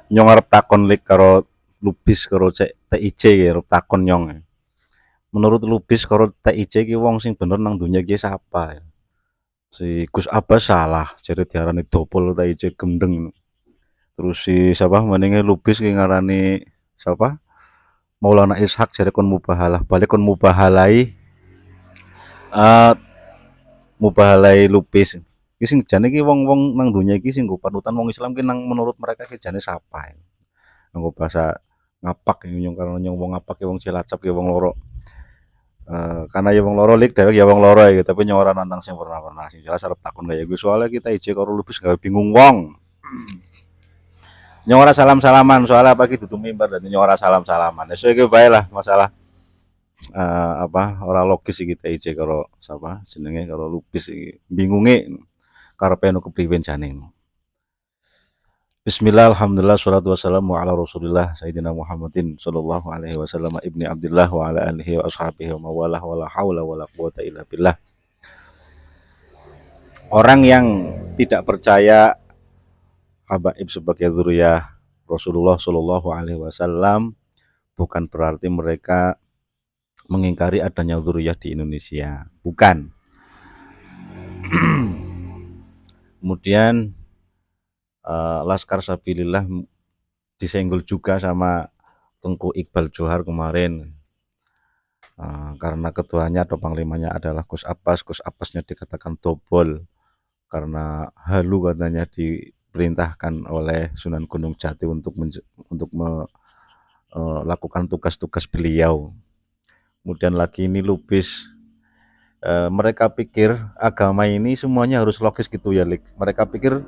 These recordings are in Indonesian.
Nyong arep takon lik karo Lubis karo cek TIJ ya arep takon nyong. Menurut Lubis karo TIJ ki wong sing bener nang dunya ki sapa ya? Si Gus Abbas salah, jadi diarani dopol TIJ gendeng. Terus si siapa menenge Lubis ki ngarani siapa? Maulana Ishak jadi kon mubahalah, balik kon mubahalai eh mubahalai Lubis. Ki sing jane ki wong-wong nang dunya iki sing nggo panutan wong Islam ki nang menurut mereka ki jane sapa ya? Nggo bahasa ngapak nyung karo nyung wong ngapak ki wong Cilacap ki wong loro. Karena ya wong loro lik dhewek ya wong loro ya tapi nyong ora nantang sing pernah-pernah sing jelas arep takon kaya gue soalnya kita ije karo Lubis gawe bingung wong. Nyong ora salam-salaman soalnya apa ki dudu mimbar dan nyong ora salam-salaman. Esuk iki bae lah masalah apa ora logis iki kita ije karo sapa jenenge karo Lubis iki bingunge karepe nu kepriwen jane. Bismillah, alhamdulillah, salatu wassalamu ala rasulillah Sayyidina Muhammadin sallallahu alaihi wasallam ibni abdillah wa ala alihi wa ashabihi wa mawalah wa la hawla wa la quwata illa billah. Orang yang tidak percaya habaib sebagai dzurriyyah Rasulullah sallallahu alaihi wasallam bukan berarti mereka mengingkari adanya dzurriyyah di Indonesia. Bukan. Kemudian Laskar Sabilillah disenggol juga sama Tengku Iqbal Johar kemarin. Karena ketuanya atau panglimanya adalah Gus Abbas, Gus Abbasnya dikatakan dobol karena halu katanya diperintahkan oleh Sunan Gunung Jati untuk melakukan tugas-tugas beliau. Kemudian lagi ini Lubis, mereka pikir agama ini semuanya harus logis gitu ya, Lik. Mereka pikir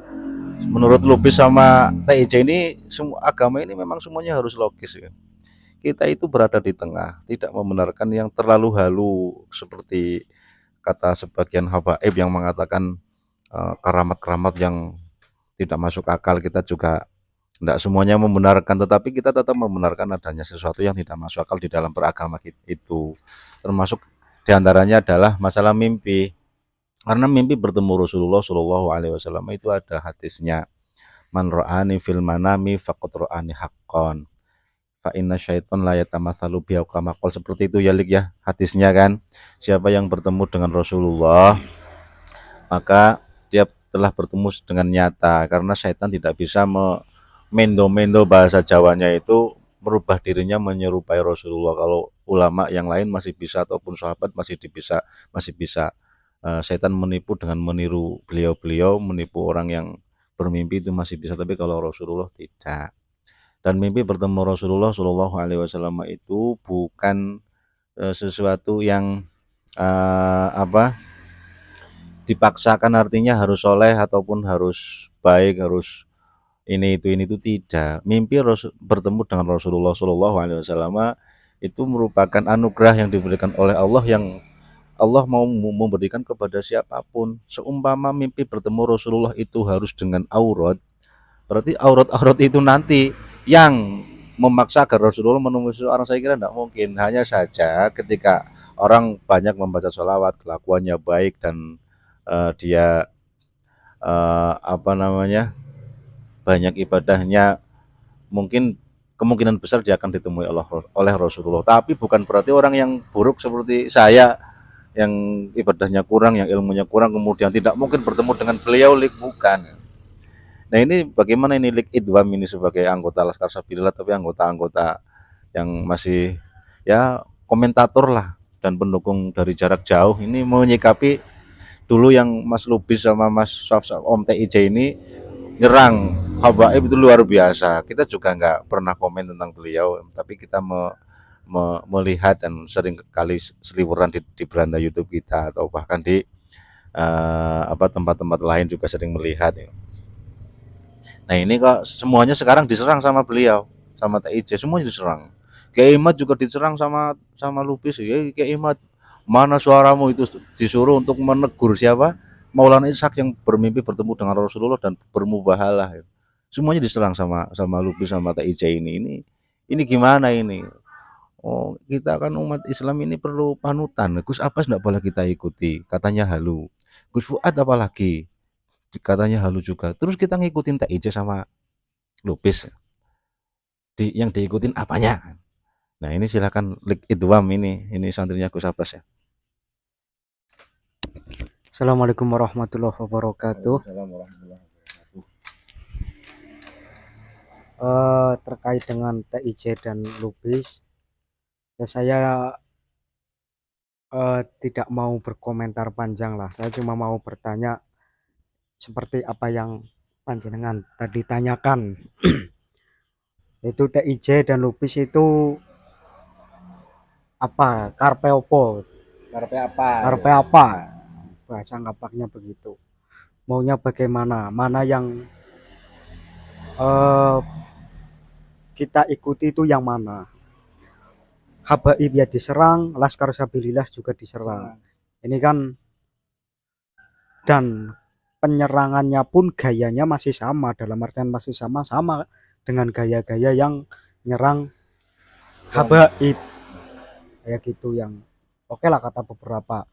menurut Lubis sama TIJ ini semua agama ini memang semuanya harus logis ya. Kita itu berada di tengah, tidak membenarkan yang terlalu halu seperti kata sebagian habaib yang mengatakan keramat-keramat yang tidak masuk akal. Kita juga tidak semuanya membenarkan, tetapi kita tetap membenarkan adanya sesuatu yang tidak masuk akal di dalam beragama itu. Termasuk diantaranya adalah masalah mimpi. Karena mimpi bertemu Rasulullah Shallallahu Alaihi Wasallam itu ada hadisnya. Man ra'ani fil manami faqad ra'ani haqqan. Fa inna syaiton la yatamatsalu bi kama qol, seperti itu ya Lik ya hadisnya kan. Siapa yang bertemu dengan Rasulullah maka dia telah bertemu dengan nyata karena syaitan tidak bisa mendo-mendo bahasa Jawanya itu merubah dirinya menyerupai Rasulullah. Kalau ulama yang lain masih bisa ataupun sahabat masih bisa setan menipu dengan meniru beliau-beliau, menipu orang yang bermimpi itu masih bisa, tapi kalau Rasulullah tidak. Dan mimpi bertemu Rasulullah Shallallahu Alaihi Wasallam itu bukan sesuatu yang apa dipaksakan, artinya harus soleh ataupun harus baik, harus ini itu tidak. Mimpi bertemu dengan Rasulullah Shallallahu Alaihi Wasallam itu merupakan anugerah yang diberikan oleh Allah, yang Allah mau memberikan kepada siapapun. Seumpama mimpi bertemu Rasulullah itu harus dengan aurat, berarti aurat-aurat itu nanti yang memaksa agar Rasulullah menemui seseorang, saya kira tidak mungkin. Hanya saja ketika orang banyak membaca sholawat, kelakuannya baik dan dia apa namanya banyak ibadahnya, mungkin kemungkinan besar dia akan ditemui oleh Rasulullah. Tapi bukan berarti orang yang buruk seperti saya yang ibadahnya kurang, yang ilmunya kurang, kemudian tidak mungkin bertemu dengan beliau, bukan. Nah ini bagaimana ini Lik Idwam ini sebagai anggota Laskar Sabilillah, tapi anggota-anggota yang masih ya komentator lah dan pendukung dari jarak jauh ini menyikapi dulu yang Mas Lubis sama Mas Om TIJ ini nyerang habaib itu luar biasa. Kita juga nggak pernah komen tentang beliau, tapi kita melihat dan sering kali seliweran di beranda YouTube kita atau bahkan di apa tempat-tempat lain juga sering melihat ya. Nah ini kok semuanya sekarang diserang sama beliau, sama TIJ, semuanya diserang. Kiai Imad juga diserang sama Lubis. Ya Kiai Imad, mana suaramu, itu disuruh untuk menegur siapa? Maulana Ishak yang bermimpi bertemu dengan Rasulullah dan bermubahalah. Semuanya diserang sama Lubis sama TIJ ini. Ini gimana ini? Oh, kita kan umat Islam ini perlu panutan. Gus Abbas enggak boleh kita ikuti, katanya halu. Gus Fuad apalagi, katanya halu juga. Terus kita ngikutin TIJ sama Lubis. yang diikutin apanya. Nah, ini silakan Lik Idwam ini santrinya Gus Abbas ya. Assalamualaikum warahmatullahi wabarakatuh. Terkait dengan TIJ dan Lubis, ya saya tidak mau berkomentar panjang lah. Saya cuma mau bertanya seperti apa yang panjenengan tadi tanyakan. Itu TIJ dan Lubis itu apa? Karpe opo? Karpe apa? Bahasa ngapaknya begitu. Maunya bagaimana? Mana yang kita ikuti itu yang mana? Habaib ya diserang, Laskar Sabilillah juga diserang. Ini kan, dan penyerangannya pun gayanya masih sama, dalam artian masih sama dengan gaya-gaya yang nyerang Habaib kayak gitu, yang oke lah kata beberapa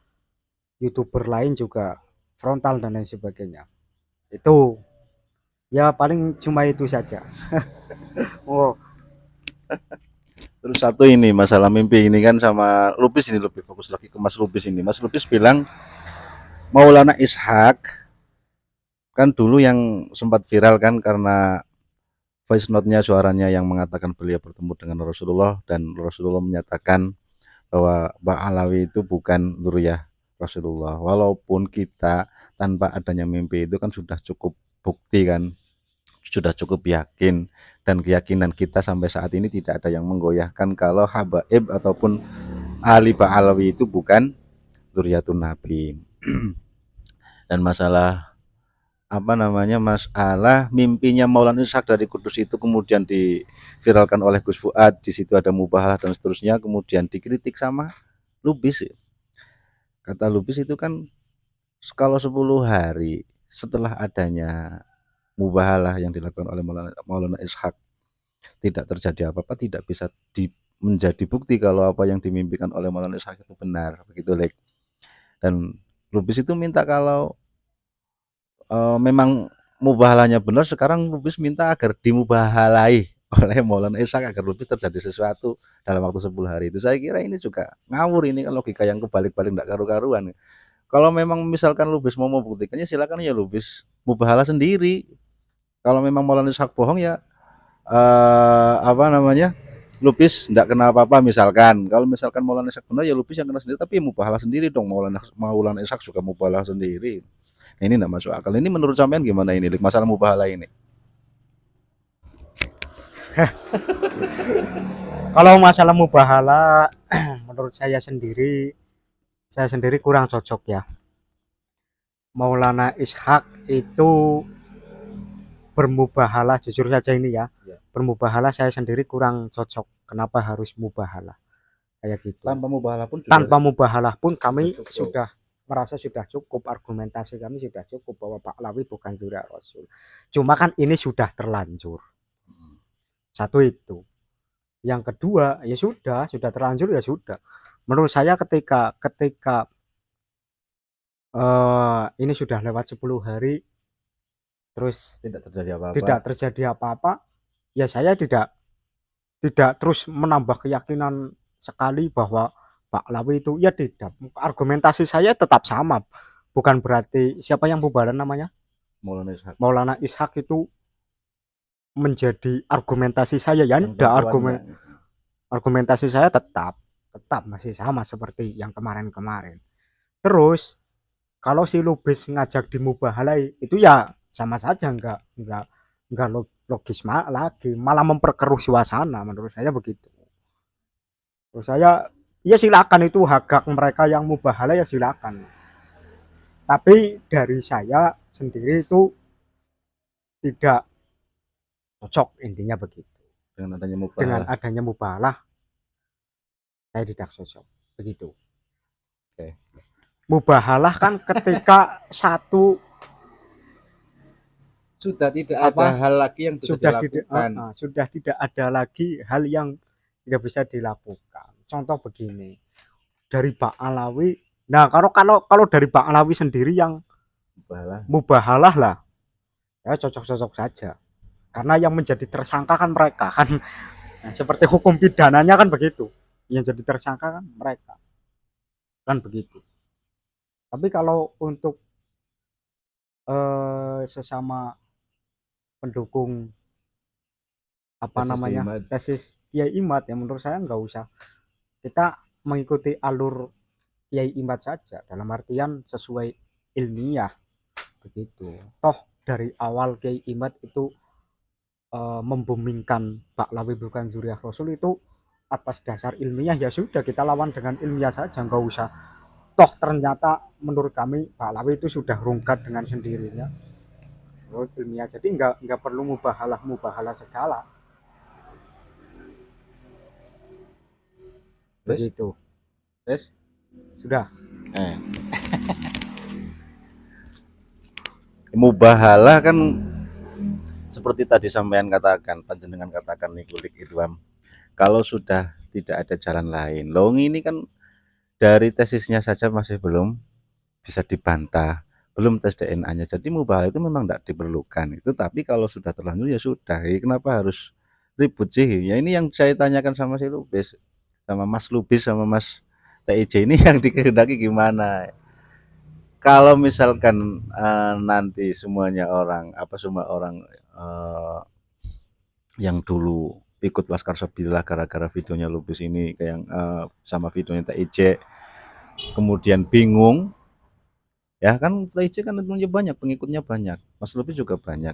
YouTuber lain juga frontal dan lain sebagainya. Itu ya paling cuma itu saja. Oh, Terus satu ini masalah mimpi ini kan sama Lubis, ini lebih fokus lagi ke Mas Lubis ini. Mas Lubis bilang Maulana Ishak kan dulu yang sempat viral kan karena voice note-nya, suaranya yang mengatakan beliau bertemu dengan Rasulullah dan Rasulullah menyatakan bahwa Mbak Alawi itu bukan dzurriyyah Rasulullah. Walaupun kita tanpa adanya mimpi itu kan sudah cukup bukti kan, sudah cukup yakin, dan keyakinan kita sampai saat ini tidak ada yang menggoyahkan kalau habaib ataupun ahli Ba'alawi itu bukan dzurriyyatun Nabi. Dan masalah masalah mimpinya Maulana Ishak dari Kudus itu kemudian diviralkan oleh Gus Fuad, di situ ada mubahalah dan seterusnya, kemudian dikritik sama Lubis. Kata Lubis itu kan kalau 10 hari setelah adanya mubahalah yang dilakukan oleh Maulana Ishak tidak terjadi apa-apa, tidak bisa menjadi bukti kalau apa yang dimimpikan oleh Maulana Ishak itu benar, begitu Lek. Dan Lubis itu minta kalau memang mubahalahnya benar, sekarang Lubis minta agar dimubahalai oleh Maulana Ishak agar Lubis terjadi sesuatu dalam waktu 10 hari itu. Saya kira ini juga ngawur, ini kan logika yang kebalik-balik, tidak karu-karuan. Kalau memang misalkan Lubis mau membuktikannya silakan ya Lubis mubahalah sendiri. Kalau memang Maulana Ishak bohong ya Lubis tidak kena apa-apa misalkan. Kalau misalkan Maulana Ishak benar ya Lubis yang kena sendiri, tapi mubahalah sendiri dong. Maulana Ishak juga mubahalah sendiri. Ini tidak masuk akal. Ini menurut sampean gimana ini masalah mubahalah ini? kalau masalah mubahalah menurut saya sendiri kurang cocok ya. Maulana Ishak itu bermubahalah, jujur saja ini ya, bermubahalah saya sendiri kurang cocok. Kenapa harus mubahalah kayak gitu? Tanpa mubahalah pun kami sudah merasa sudah cukup, argumentasi kami sudah cukup bahwa Pak Lawi bukan dzurriyyah Rasul. Cuma kan ini sudah terlanjur. Satu itu. Yang kedua, ya sudah terlanjur ya sudah. Menurut saya ketika ini sudah lewat 10 hari terus tidak terjadi apa-apa, ya saya tidak terus menambah keyakinan sekali bahwa Pak Lawi itu ya tidak. Argumentasi saya tetap sama. Bukan berarti siapa yang bubaran namanya? Maulana Ishak itu menjadi argumentasi saya ya, tidak. Argumentasi saya tetap masih sama seperti yang kemarin. Terus kalau si Lubis ngajak dimubahalai itu ya sama saja, enggak logis lagi, malah memperkeruh suasana, menurut saya begitu. Terus saya ya silakan, itu hak mereka yang mubahalah ya silakan. Tapi dari saya sendiri itu tidak cocok, intinya begitu. Dengan adanya mubahalah saya tidak cocok begitu. Oke. Mubahalah kan ketika satu sudah tidak ada hal lagi yang bisa dilakukan. Sudah tidak ada lagi hal yang tidak bisa dilakukan. Contoh begini, dari Pak Alawi. Nah, kalau dari Pak Alawi sendiri yang mubahalah lah, ya cocok saja. Karena yang menjadi tersangka kan mereka kan, Nah, seperti hukum pidananya kan begitu, yang jadi tersangka kan mereka kan begitu. Tapi kalau untuk sesama pendukung apa Tesis namanya Kiai tesis Kiai Imad, ya menurut saya nggak usah kita mengikuti alur Kiai Imad saja, dalam artian sesuai ilmiah begitu. Toh dari awal Kiai Imad itu membumingkan Baklawi bukan Zuriah Rasul itu atas dasar ilmiah, ya sudah kita lawan dengan ilmiah saja, nggak usah. Toh ternyata menurut kami Baklawi itu sudah rungkat dengan sendirinya menurut ilmiah, jadi nggak perlu mubahalah segala begitu. Terus? Sudah. Mubahalah kan seperti tadi sampean katakan, panjenengan katakan nih kulik itu kalau sudah tidak ada jalan lain. Loh ini kan dari tesisnya saja masih belum bisa dibantah, belum tes DNA-nya. Jadi mubahalah itu memang tidak diperlukan. Itu tapi kalau sudah terlanjur ya sudah. Ya, kenapa harus ribut sih? Ya ini yang saya tanyakan sama si Lubis, sama Mas Lubis sama Mas TIJ ini yang dikehendaki gimana? Kalau misalkan nanti semuanya orang semua orang yang dulu ikut Laskar Sabilillah gara-gara videonya Lubis ini kayak sama videonya TIJ kemudian bingung ya kan TIJ kan tentunya banyak pengikutnya banyak Mas Lubis juga banyak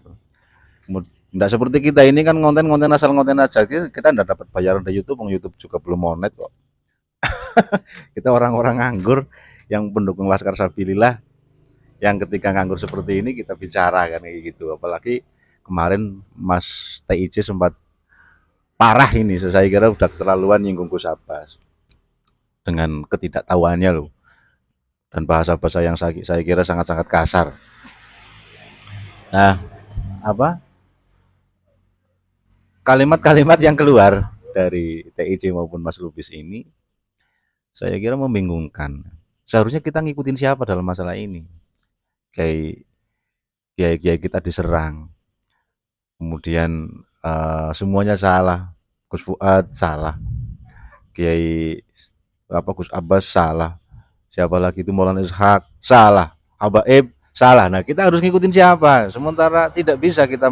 nggak seperti kita ini kan konten-konten asal konten aja kita nggak dapat bayaran dari YouTube YouTube juga belum monet kok kita orang-orang nganggur yang pendukung Laskar Sabilillah yang ketika nganggur seperti ini kita bicara kan kayak gitu apalagi kemarin Mas TIJ sempat parah ini saya kira udah keterlaluan nyinggung Gus Abbas dengan ketidaktahuannya loh dan bahasa-bahasa yang saya kira sangat-sangat kasar. Nah, apa kalimat-kalimat yang keluar dari TIJ maupun Mas Lubis ini saya kira membingungkan. Seharusnya kita ngikutin siapa dalam masalah ini. Kayak kiai kita diserang, kemudian semuanya salah. Gus Fuad salah, Kiai Gus Abbas salah, siapa lagi itu Maulana Ishak salah, Habaib salah. Nah kita harus ngikutin siapa? Sementara tidak bisa kita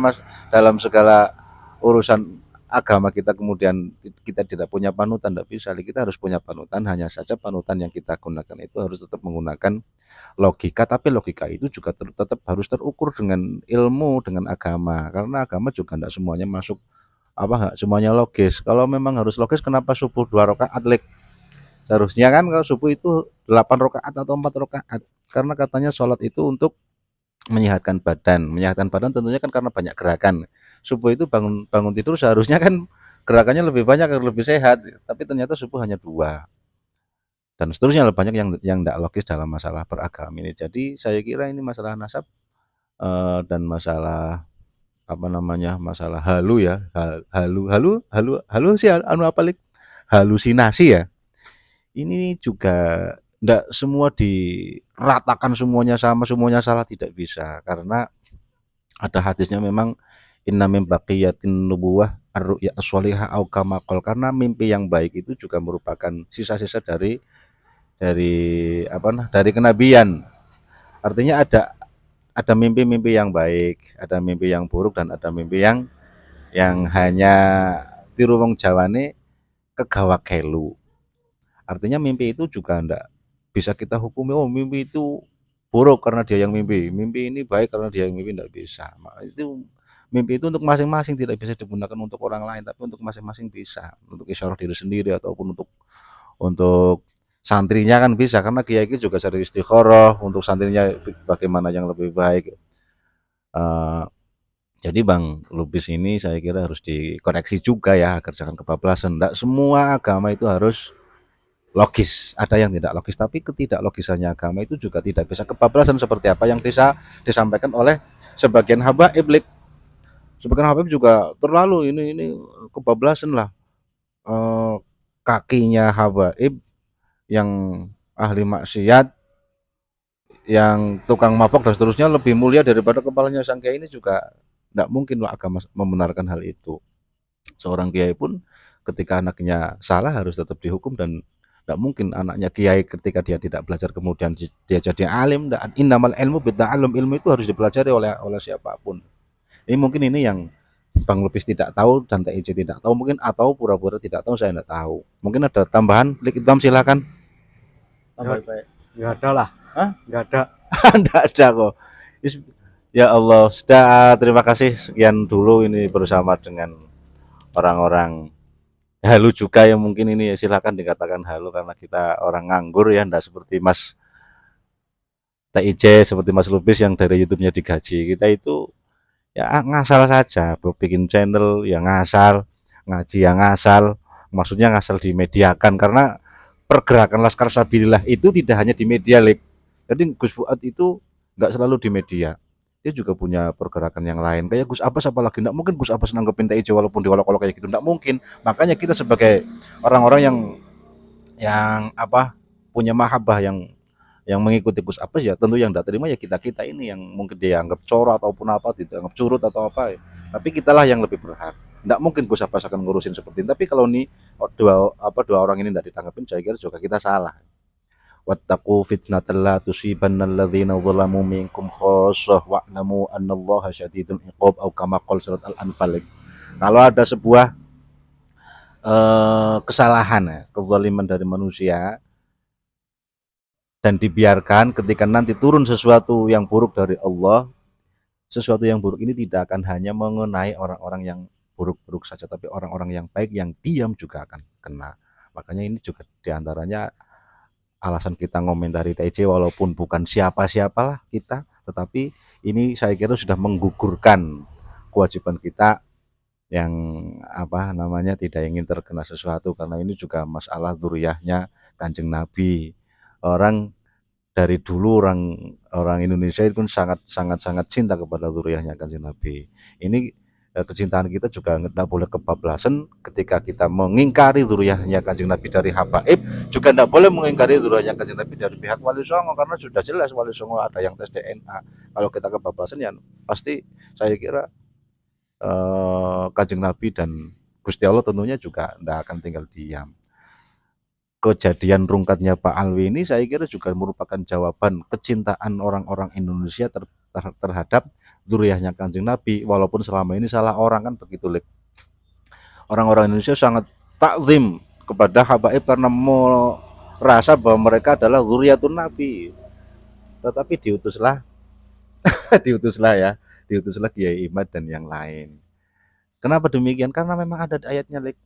dalam segala urusan agama kita kemudian kita tidak punya panutan, tidak bisa. Kita harus punya panutan, hanya saja panutan yang kita gunakan itu harus tetap menggunakan logika, tapi logika itu juga tetap harus terukur dengan ilmu, dengan agama, karena agama juga tidak semuanya masuk nggak semuanya logis. Kalau memang harus logis, kenapa subuh 2 rakaat seharusnya kan kalau subuh itu 8 rakaat atau 4 rakaat karena katanya sholat itu untuk menyehatkan badan tentunya kan karena banyak gerakan. Subuh itu bangun bangun tidur seharusnya kan gerakannya lebih banyak agar lebih sehat, tapi ternyata subuh hanya 2 dan seterusnya banyak yang tidak logis dalam masalah beragama ini. Jadi saya kira ini masalah nasab dan masalah apa namanya masalah halu ya halu halu halu halu sih anu apa halusinasi ya ini juga tidak semua diratakan semuanya sama semuanya salah tidak bisa karena ada hadisnya memang inna min baqiyatin nubuwah ar-ru'ya as-shalihah au kama qol karena mimpi yang baik itu juga merupakan sisa-sisa dari dari kenabian artinya ada mimpi-mimpi yang baik ada mimpi yang buruk dan ada mimpi yang hanya tiru wong Jawane kegawa kelu. Artinya mimpi itu juga enggak bisa kita hukumi oh mimpi itu buruk karena dia yang mimpi. Mimpi ini baik karena dia yang mimpi enggak bisa. Itu mimpi itu untuk masing-masing tidak bisa digunakan untuk orang lain tapi untuk masing-masing bisa. Untuk isyarah diri sendiri ataupun untuk santrinya kan bisa karena kiai juga cari istikharah untuk santrinya bagaimana yang lebih baik. Uh, Jadi Bang Lubis ini saya kira harus dikoreksi juga ya agar jangan kebablasan. Tidak semua agama itu harus logis, ada yang tidak logis, tapi ketidaklogisannya agama itu juga tidak bisa kebablasan seperti apa yang bisa disampaikan oleh sebagian hamba iblis. Sebagian hamba juga terlalu ini kebablasan lah. Kakinya habaib yang ahli maksiat, yang tukang mabok dan seterusnya lebih mulia daripada kepalanya sang kiai ini juga tidak mungkin lah agama membenarkan hal itu. Seorang kiai pun ketika anaknya salah harus tetap dihukum, dan tidak mungkin anaknya kiai ketika dia tidak belajar kemudian dia jadi alim. Innamal ilmu bitta'allum, ilmu itu harus dipelajari oleh siapapun. Ini mungkin ini yang Bang Lupis tidak tahu dan TIJ tidak tahu mungkin, atau pura-pura tidak tahu, saya tidak tahu. Mungkin ada tambahan, Lik Hitam silakan. Nggak ada lah. Hah? Nggak ada. Tidak ada kok. Ya Allah, sudah, terima kasih. Sekian dulu ini bersama dengan orang-orang halu juga yang mungkin ini ya, silakan dikatakan halu karena kita orang nganggur ya, enggak seperti Mas TIJ, seperti Mas Lupis yang dari YouTube-nya digaji. Kita itu ya ngasal saja, bikin channel ya ngasal, ngaji yang ngasal, maksudnya ngasal dimediakan, karena pergerakan Laskar Sabilillah itu tidak hanya di media, Lik. Jadi Gus Fuad itu nggak selalu di media, dia juga punya pergerakan yang lain. Kayak Gus Abbas, apalagi nggak mungkin Gus Abbas nanggepin TIJ walaupun diolok-olok kayak gitu, nggak mungkin. Makanya kita sebagai orang-orang yang apa, punya mahabbah yang mengikuti Gus Abbas, ya tentu yang tidak terima ya kita ini yang mungkin dia anggap coro ataupun apa, tidak anggap curut atau apa ya. Tapi kitalah yang lebih berhak. Tidak mungkin Gus Abbas akan ngurusin seperti ini. Tapi kalau nih dua orang ini tidak ditanggapin, saya kira juga kita salah. Wattaqu fitnatan la tusibanna alladzina zalamu minkum khassah wa'lamu annallaha syadidul iqab, atau kama qala surat Al-Anfal. Kalau ada sebuah kesalahan ya, kezaliman dari manusia, dan dibiarkan, ketika nanti turun sesuatu yang buruk dari Allah, sesuatu yang buruk ini tidak akan hanya mengenai orang-orang yang buruk-buruk saja, tapi orang-orang yang baik yang diam juga akan kena. Makanya ini juga diantaranya alasan kita ngomentari TIJ walaupun bukan siapa-siapalah kita, tetapi ini saya kira sudah menggugurkan kewajiban kita yang apa namanya, tidak ingin terkena sesuatu, karena ini juga masalah dzurriyyahnya Kanjeng Nabi. Orang dari dulu orang Indonesia itu sangat cinta kepada dzurriyyahnya Kanjeng Nabi. Ini kecintaan kita juga tidak boleh kebablasan ketika kita mengingkari dzurriyyahnya Kanjeng Nabi dari habaib, juga tidak boleh mengingkari dzurriyyahnya Kanjeng Nabi dari pihak Wali Songo, karena sudah jelas Wali Songo ada yang tes DNA. Kalau kita kebablasan ya pasti saya kira Kanjeng Nabi dan Gusti Allah tentunya juga tidak akan tinggal diam. Kejadian rungkatnya Pak Alwi ini saya kira juga merupakan jawaban kecintaan orang-orang Indonesia terhadap dzurriyyahnya Kanjeng Nabi, walaupun selama ini salah orang kan begitu, Lik. Orang-orang Indonesia sangat takzim kepada habaib karena merasa bahwa mereka adalah dzurriyyatun Nabi. Tetapi diutuslah diutuslah Kiai Imad dan yang lain. Kenapa demikian? Karena memang ada ayatnya, Lik.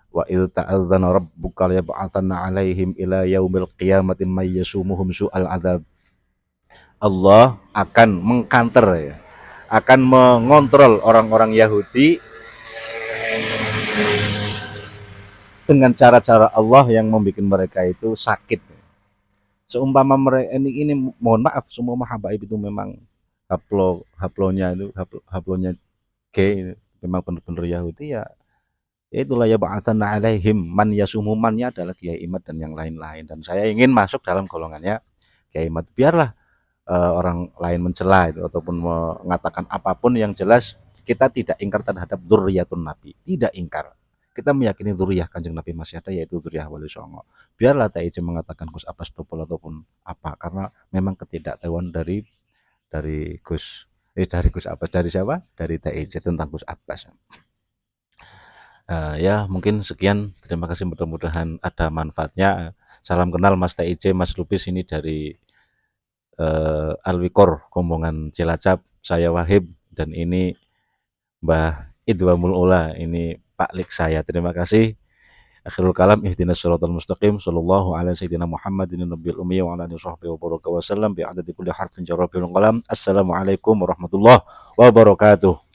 Wa idh ta'adzana rabbuka la yab'atsanna 'alaihim ila yaumil qiyamati may yasumuhum su'al adzab. Allah akan mengkanter ya, akan mengontrol orang-orang Yahudi dengan cara-cara Allah yang membuat mereka itu sakit. Seumpama mereka ini mohon maaf, semua habaib itu memang hablonya gay, memang benar-benar Yahudi ya. Itulah ya ba'atsanna 'alaihim man yasumumannya adalah Kiai Imad dan yang lain-lain, dan saya ingin masuk dalam golongannya Kiai Imad. Biarlah orang lain mencela itu ataupun mengatakan apapun, yang jelas kita tidak ingkar terhadap dzurriyyatun Nabi, tidak ingkar. Kita meyakini dzurriyyah Kanjeng Nabi masih ada, yaitu dzurriyyah Wali Songo. Biarlah TIJ mengatakan Gus Abbas double ataupun apa, karena memang ketidaktahuan dari Gus Abbas, dari siapa? Dari TIJ tentang Gus Abbas. Ya mungkin sekian, terima kasih, mudah-mudahan ada manfaatnya. Salam kenal Mas TIJ, Mas Lupis ini dari Alwikor Kombongan Cilacap. Saya Wahib dan ini Mbah Idwamul Ula, ini Pak Lik saya. Terima kasih. Akhirul kalam, ihdinas shiratal mustaqim, sallallahu ala sayyidina Muhammadin nabiyil ummi wa ala alihi wasallam bi adadi kulli harfin jarra bil qalam. Assalamualaikum warahmatullahi wabarakatuh.